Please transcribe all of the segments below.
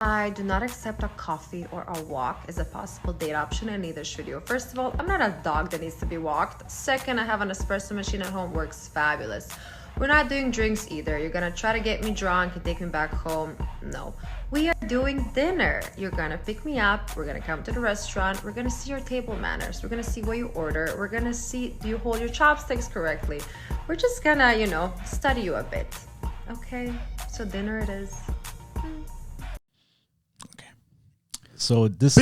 I do not accept a coffee or a walk as a possible date option, and neither should you. First of all, I'm not a dog that needs to be walked. Second, I have an espresso machine at home, works fabulous. We're not doing drinks either. You're gonna try to get me drunk and take me back home. No. We are doing dinner. You're gonna pick me up. We're gonna come to the restaurant. We're gonna see your table manners. We're gonna see what you order. We're gonna see, do you hold your chopsticks correctly? We're just gonna, study you a bit. Okay? So dinner it is. Okay. So this...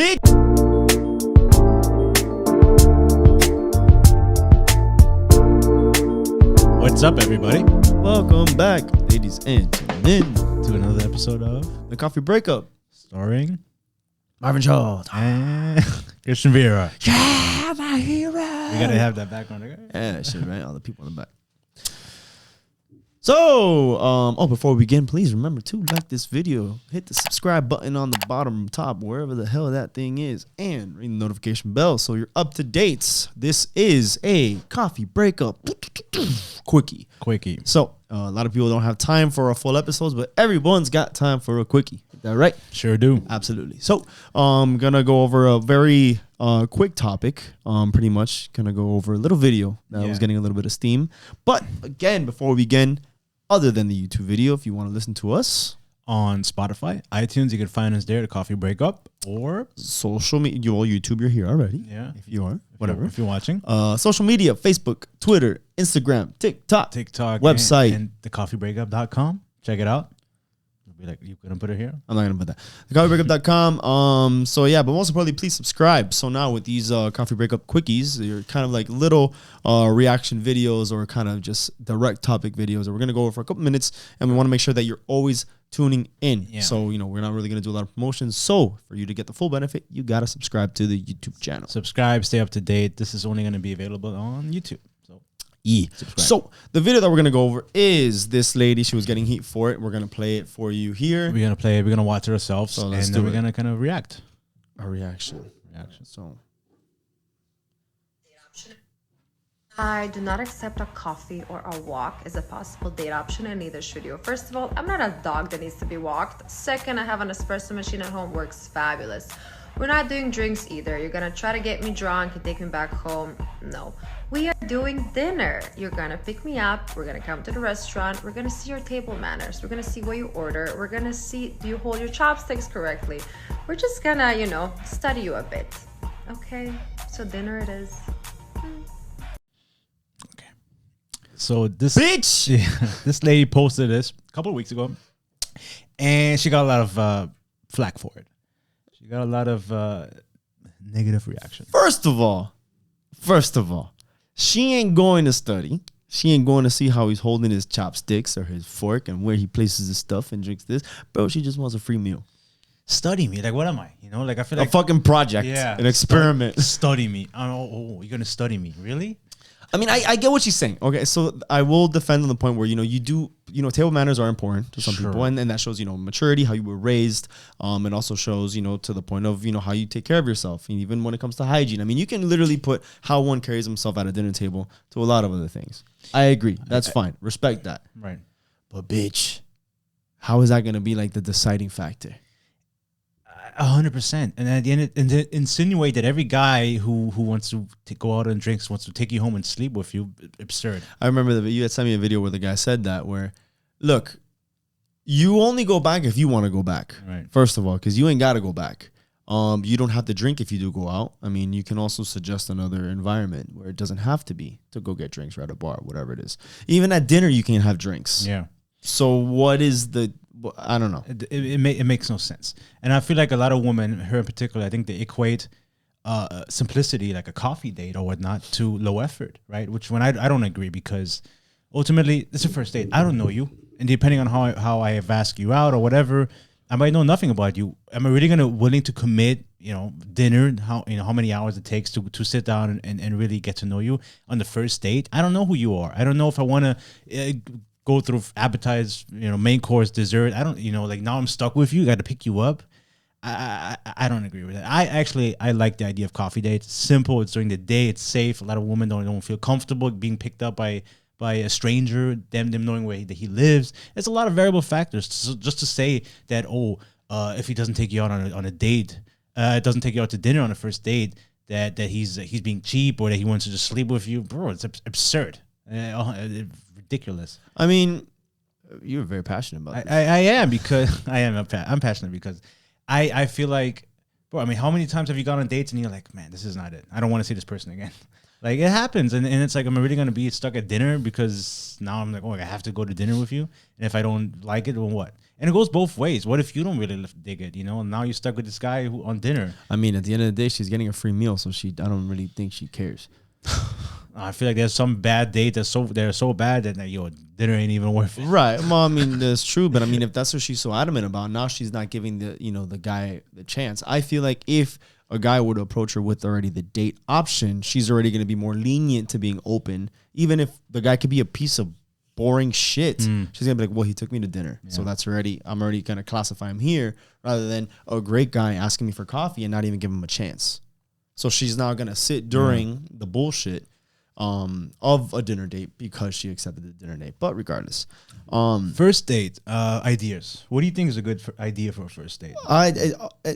What's up, everybody? Welcome back, ladies and gentlemen, to another episode of The Coffee Breakup. Starring Marvin Shaw. and Christian Vera. Yeah, my hero. We gotta have that background again. Yeah, shit, right? All the people in the back. So, before we begin, please remember to like this video, hit the subscribe button on the bottom top, wherever the hell that thing is, and ring the notification bell so you're up to date. This is a coffee breakup quickie. So, a lot of people don't have time for our full episodes, but everyone's got time for a quickie. Is that right? Sure do. Absolutely. So, I'm gonna go over a very quick topic. Pretty much gonna go over a little video that was getting a little bit of steam. But again, before we begin, other than the YouTube video, if you want to listen to us On Spotify, iTunes, you can find us there, The Coffee Breakup, or social media, YouTube, you're here already. yeah, If you are, whatever. if you're watching, Social media, Facebook, Twitter, Instagram, TikTok, website, and thecoffeebreakup.com. Check it out. You'll be like, you gonna put it here? I'm not gonna put that. Thecoffeebreakup.com. So yeah, but most importantly, please subscribe. So now with these coffee breakup quickies, they're kind of like little reaction videos or kind of just direct topic videos that we're gonna go over for a couple minutes, and we want to make sure that you're always tuning in. Yeah. So we're not really gonna do a lot of promotions. So for you to get the full benefit, you gotta subscribe to the YouTube channel. Subscribe, stay up to date. This is only gonna be available on YouTube. So subscribe. So the video that we're gonna go over is this lady. She was getting heat for it. We're gonna play it for you here. we're gonna play it. We're gonna watch it ourselves, So and let's then do we're it. gonna kind of react. A reaction. So I do not accept a coffee or a walk as a possible date option, and neither should you. First of all, I'm not a dog that needs to be walked. Second, I have an espresso machine at home, works fabulous. We're not doing drinks either. You're gonna try to get me drunk and take me back home. No. We are doing dinner. You're gonna pick me up. We're gonna come to the restaurant. We're gonna see your table manners. We're gonna see what you order. We're gonna see, do you hold your chopsticks correctly? We're just gonna, study you a bit. Okay? So dinner it is. So this bitch. this lady posted this a couple of weeks ago, and she got a lot of flack for it. She got a lot of negative reaction. First of all, she ain't going to study. She ain't going to see how he's holding his chopsticks or his fork and where he places his stuff and drinks this. Bro, she just wants a free meal. Study me. Like, what am I? Like, I feel like a fucking project. Yeah, An experiment. Study me. Oh, you're gonna study me? Really? I mean, I get what she's saying. Okay, so I will defend on the point where, you do, table manners are important to some people. And that shows, maturity, how you were raised. It also shows, to the point of, how you take care of yourself. And even when it comes to hygiene. I mean, you can literally put how one carries himself at a dinner table to a lot of other things. I agree. That's fine. Respect that. Right. But bitch, how is that going to be like the deciding factor? 100%. And at the end, and to insinuate that every guy who wants to go out and drinks wants to take you home and sleep with you, absurd. I remember you had sent me a video where the guy said that, where, look, you only go back if you want to go back. Right. First of all, because you ain't got to go back. You don't have to drink if you do go out. I mean, you can also suggest another environment where it doesn't have to be to go get drinks or at a bar, whatever it is. Even at dinner, you can have drinks. Yeah. So what is I don't know. It makes no sense. And I feel like a lot of women, her in particular, I think they equate simplicity, like a coffee date or whatnot, to low effort, right? Which when I don't agree, because ultimately it's a first date. I don't know you. And depending on how I have asked you out or whatever, I might know nothing about you. Am I really willing to commit, dinner, how many hours it takes to sit down and really get to know you on the first date? I don't know who you are. I don't know if I want to go through appetize, main course, dessert. I don't, like now I'm stuck with you. Got to pick you up. I don't agree with that. I like the idea of coffee dates. It's simple. It's during the day. It's safe. A lot of women don't feel comfortable being picked up by a stranger. Them knowing where he lives. It's a lot of variable factors. So just to say that if he doesn't take you out on a date, doesn't take you out to dinner on a first date, that he's being cheap or that he wants to just sleep with you, bro. It's absurd, ridiculous. I mean, you're very passionate about this. I am because I'm passionate because I feel like, bro. I mean, how many times have you gone on dates and you're like, man, this is not it. I don't want to see this person again. Like it happens, and it's like, am I really gonna be stuck at dinner because now I'm like, oh, I have to go to dinner with you, and if I don't like it, then what? And it goes both ways. What if you don't really dig it, and now you're stuck with this guy on dinner? I mean, at the end of the day, she's getting a free meal, so I don't really think she cares. I feel like there's some bad date they're so bad that dinner ain't even worth it. Right. Well, I mean, that's true, but I mean, if that's what she's so adamant about, now she's not giving the guy the chance. I feel like if a guy would approach her with already the date option, she's already going to be more lenient to being open, even if the guy could be a piece of boring shit. She's gonna be like, well, he took me to dinner, so I'm already gonna classify him here, rather than a great guy asking me for coffee and not even give him a chance. So she's now gonna sit during the bullshit of a dinner date because she accepted the dinner date. But regardless, first date ideas. What do you think is a good idea for a first date?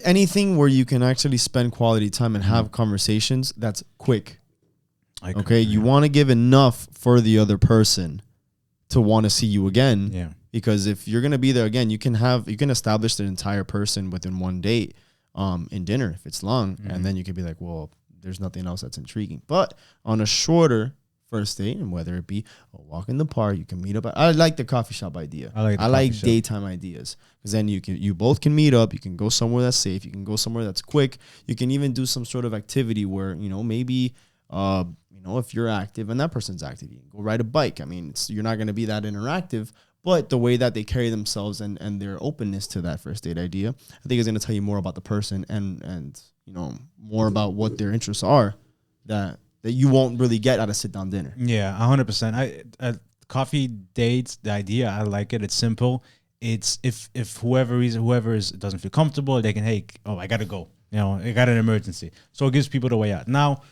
Anything where you can actually spend quality time and have conversations that's quick. Okay, you want to give enough for the other person to want to see you again. Yeah. Because if you're gonna be there again, you can establish the entire person within one date, in dinner if it's long, and then you could be like, well, there's nothing else that's intriguing. But on a shorter first date, and whether it be a walk in the park, you can meet up. I like the coffee shop idea. I like daytime ideas, because then you both can meet up. You can go somewhere that's safe. You can go somewhere that's quick. You can even do some sort of activity where maybe if you're active and that person's active, you can go ride a bike. I mean, you're not going to be that interactive, but the way that they carry themselves and their openness to that first date idea, I think is going to tell you more about the person and more about what their interests are that you won't really get at a sit down dinner. Yeah, 100%. Coffee dates, the idea, I like it. It's simple. It's if whoever doesn't feel comfortable, they can, I gotta go. I got an emergency. So it gives people the way out. Now,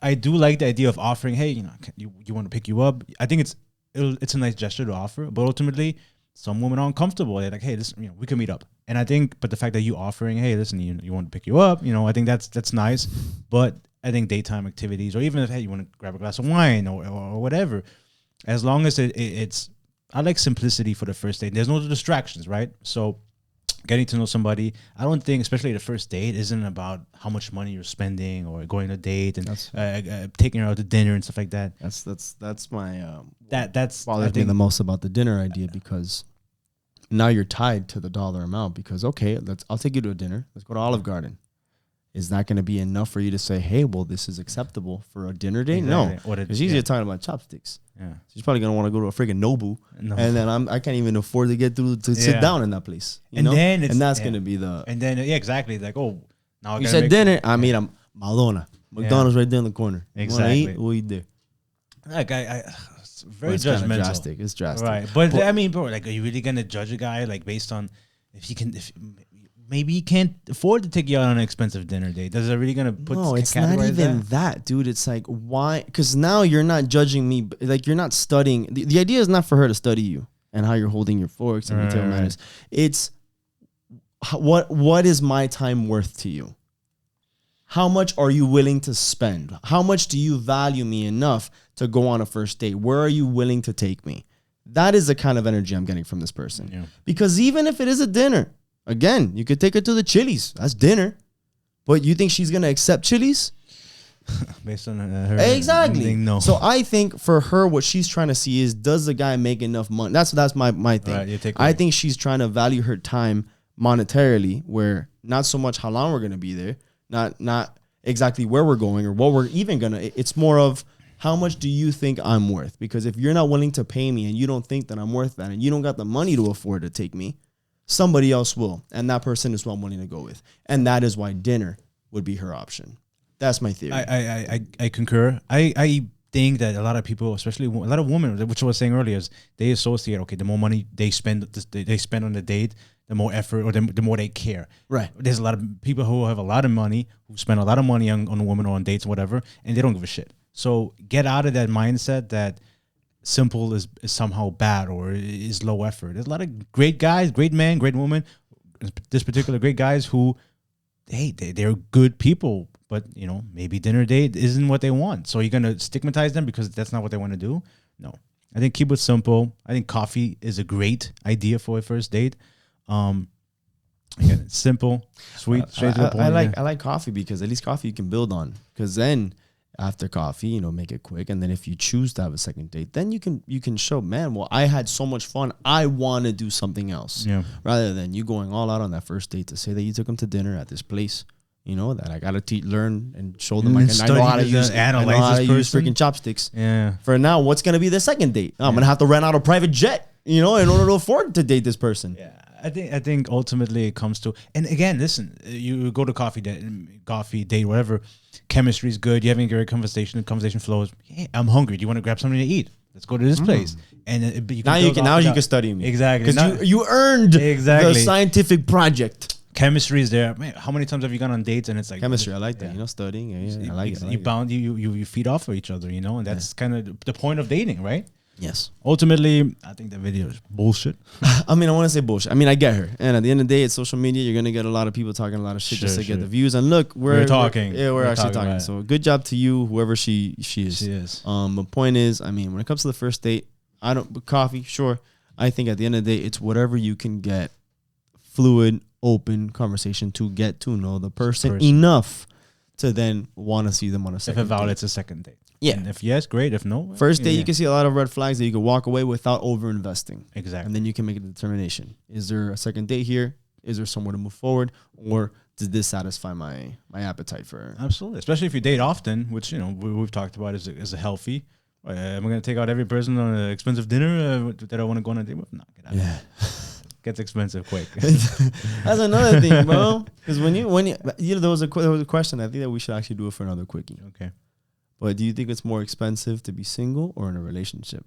I do like the idea of offering, hey, you want to pick you up. I think it's a nice gesture to offer, but ultimately, some women are uncomfortable. They're like, hey, listen, we can meet up. And I think, but the fact that you offering, hey, listen, you want to pick you up, I think that's nice. But I think daytime activities, or even if, hey, you want to grab a glass of wine or whatever, as long as it's, I like simplicity for the first date. There's no distractions, right? So getting to know somebody, I don't think, especially the first date, isn't about how much money you're spending or going on a date and taking her out to dinner and stuff like that. That's my that's bothers me the most about the dinner idea, because now you're tied to the dollar amount. Because I'll take you to a dinner. Let's go to Olive Garden. Is that going to be enough for you to say, hey, well, this is acceptable for a dinner date? Exactly. No, because she's talking about chopsticks. Yeah, she's probably gonna want to go to a freaking Nobu, and then I can't even afford to get through to sit down in that place. And that's gonna be the exactly, like, oh, now you said dinner. I mean, I'm Madonna. McDonald's right there in the corner. Exactly. We'll eat there. Like it's very judgmental. Drastic. It's drastic, right? But I mean, bro, like, are you really gonna judge a guy like based on if maybe he can't afford to take you out on an expensive dinner date? Does it really gonna put? No, it's not even that, dude. It's like, why? Because now you're not judging me. Like, you're not studying. The idea is not for her to study you and how you're holding your forks and retail manners. It's what is my time worth to you? How much are you willing to spend? How much do you value me enough to go on a first date? Where are you willing to take me? That is the kind of energy I'm getting from this person. Yeah. Because even if it is a dinner, again, you could take her to the Chili's. That's dinner. But you think she's going to accept Chili's? Based on her. Exactly. No. So I think for her, what she's trying to see is, does the guy make enough money? That's my thing. Right, I think she's trying to value her time monetarily, where not so much how long we're going to be there, not exactly where we're going or what we're even going to. It's more of, how much do you think I'm worth? Because if you're not willing to pay me and you don't think that I'm worth that and you don't got the money to afford to take me, somebody else will. And that person is who I'm willing to go with. And that is why dinner would be her option. That's my theory. I concur. I think that a lot of people, especially a lot of women, which I was saying earlier, is they associate, okay, the more money they spend on the date, the more effort, or the more they care. Right. There's a lot of people who have a lot of money, who spend a lot of money on a woman or on dates or whatever, and they don't give a shit. So get out of that mindset that simple is somehow bad or is low effort. There's a lot of great guys, great men, great women, this particular great guys who, hey, they're good people, but you know, maybe dinner date isn't what they want. So you're gonna stigmatize them because that's not what they want to do? No. I think keep it simple. I think coffee is a great idea for a first date. Again, it's simple, sweet, straight to the point. I like coffee because at least coffee you can build on. Because then after coffee, you know, make it quick, and then if you choose to have a second date, then you can show, man, well, I had so much fun, I want to do something else. Yeah. Rather than you going all out on that first date to say that you took them to dinner at this place, you know, that I gotta learn and show them I know how to use freaking chopsticks. Yeah. For now, what's gonna be the second date? I'm gonna have to rent out a private jet, you know, in order to afford to date this person. Yeah. I think ultimately it comes to, and again, listen, you go to coffee date, whatever, chemistry is good. You're having a great conversation. The conversation flows. Hey, I'm hungry. Do you want to grab something to eat? Let's go to this place. And you can study me exactly because you earned the scientific project. Chemistry is there. Man, how many times have you gone on dates and it's like chemistry? I like that. You know, studying. Yeah, I like it. You feed off of each other. You know, and that's kind of the point of dating, right? Yes. Ultimately, I think the video is bullshit. I mean, I want to say bullshit. I mean, I get her. And at the end of the day, it's social media. You're going to get a lot of people talking a lot of shit just to get the views. And look, we're talking. We're actually talking. So good job to you, whoever she is. She is. The point is, I mean, when it comes to the first date, coffee, sure. I think at the end of the day, it's whatever you can get fluid, open conversation to get to know the person enough to then want to see them on a second date. If it violates a second date. Yeah. And if yes, great. If no, first date, you can see a lot of red flags that you can walk away without over investing. Exactly. And then you can make a determination. Is there a second date here? Is there somewhere to move forward? Or does this satisfy my appetite for? Absolutely. Especially if you date often, which, you know, we've talked about is a healthy. Am I going to take out every person on an expensive dinner that I want to go on a date with? No, get out. Yeah. Gets expensive quick. That's another thing, bro. Because when you there was a question. I think that we should actually do it for another quickie. Okay. But do you think it's more expensive to be single or in a relationship?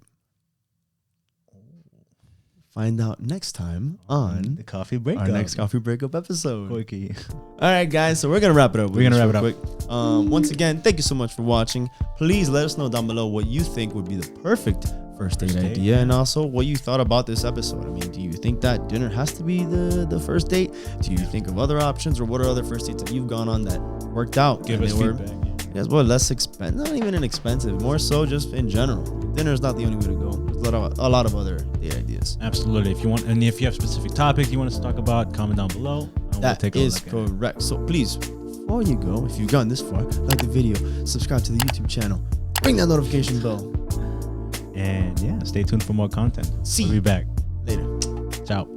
Find out next time on the coffee breakup. Our next coffee breakup episode. Quickie. All right, guys. So we're gonna wrap it up. We're gonna wrap it up. Quick. Once again, thank you so much for watching. Please let us know down below what you think would be the perfect first date idea, and also what you thought about this episode. I mean, do you think that dinner has to be the first date? Do you think of other options, or what are other first dates that you've gone on that worked out? Give us feedback. Yes, well, less expensive, not even inexpensive, more so just in general. Dinner is not the only way to go. There's a lot of other date ideas. Absolutely. If you want, and if you have specific topics you want us to talk about, comment down below. That is correct. So please, before you go, if you've gotten this far, like the video, subscribe to the YouTube channel, ring that notification bell, and yeah, stay tuned for more content. We'll be back later. Ciao.